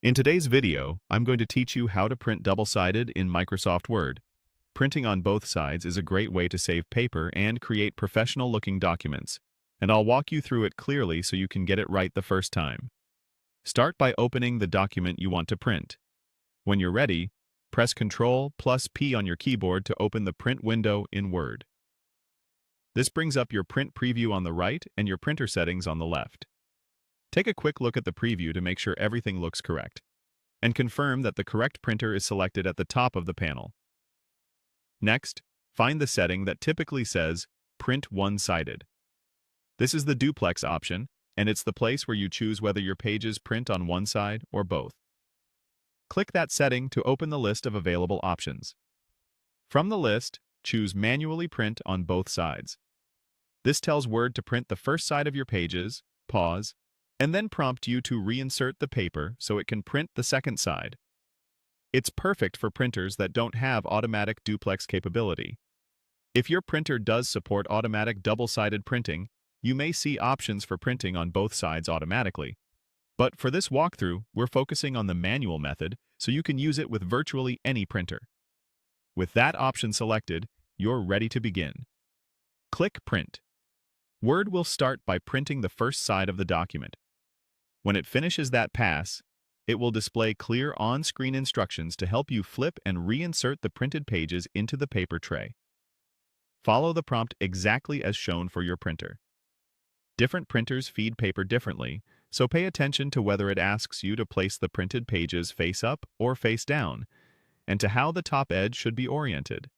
In today's video, I'm going to teach you how to print double-sided in Microsoft Word. Printing on both sides is a great way to save paper and create professional-looking documents, and I'll walk you through it clearly so you can get it right the first time. Start by opening the document you want to print. When you're ready, press Ctrl+P on your keyboard to open the print window in Word. This brings up your print preview on the right and your printer settings on the left. Take a quick look at the preview to make sure everything looks correct, and confirm that the correct printer is selected at the top of the panel. Next, find the setting that typically says Print One-Sided. This is the duplex option, and it's the place where you choose whether your pages print on one side or both. Click that setting to open the list of available options. From the list, choose Manually Print on Both Sides. This tells Word to print the first side of your pages, pause, and then prompt you to reinsert the paper so it can print the second side. It's perfect for printers that don't have automatic duplex capability. If your printer does support automatic double-sided printing, you may see options for printing on both sides automatically. But for this walkthrough, we're focusing on the manual method, so you can use it with virtually any printer. With that option selected, you're ready to begin. Click Print. Word will start by printing the first side of the document. When it finishes that pass, it will display clear on-screen instructions to help you flip and reinsert the printed pages into the paper tray. Follow the prompt exactly as shown for your printer. Different printers feed paper differently, so pay attention to whether it asks you to place the printed pages face up or face down, and to how the top edge should be oriented.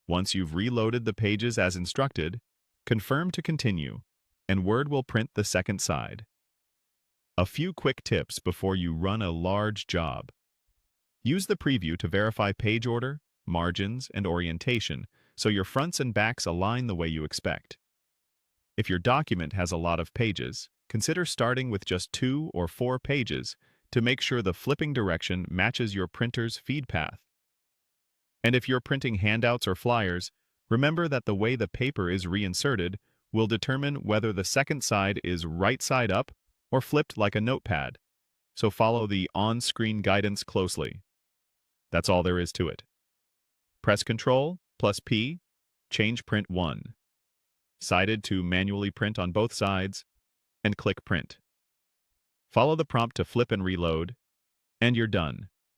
Once you've reloaded the pages as instructed, confirm to continue, and Word will print the second side. A few quick tips before you run a large job. Use the preview to verify page order, margins, and orientation so your fronts and backs align the way you expect. If your document has a lot of pages, consider starting with just 2 or 4 pages to make sure the flipping direction matches your printer's feed path. And if you're printing handouts or flyers, remember that the way the paper is reinserted will determine whether the second side is right side up or flipped like a notepad, so follow the on-screen guidance closely. That's all there is to it. Press Ctrl+P, change Print One. Sided to manually print on both sides, and click Print. Follow the prompt to flip and reload, and you're done.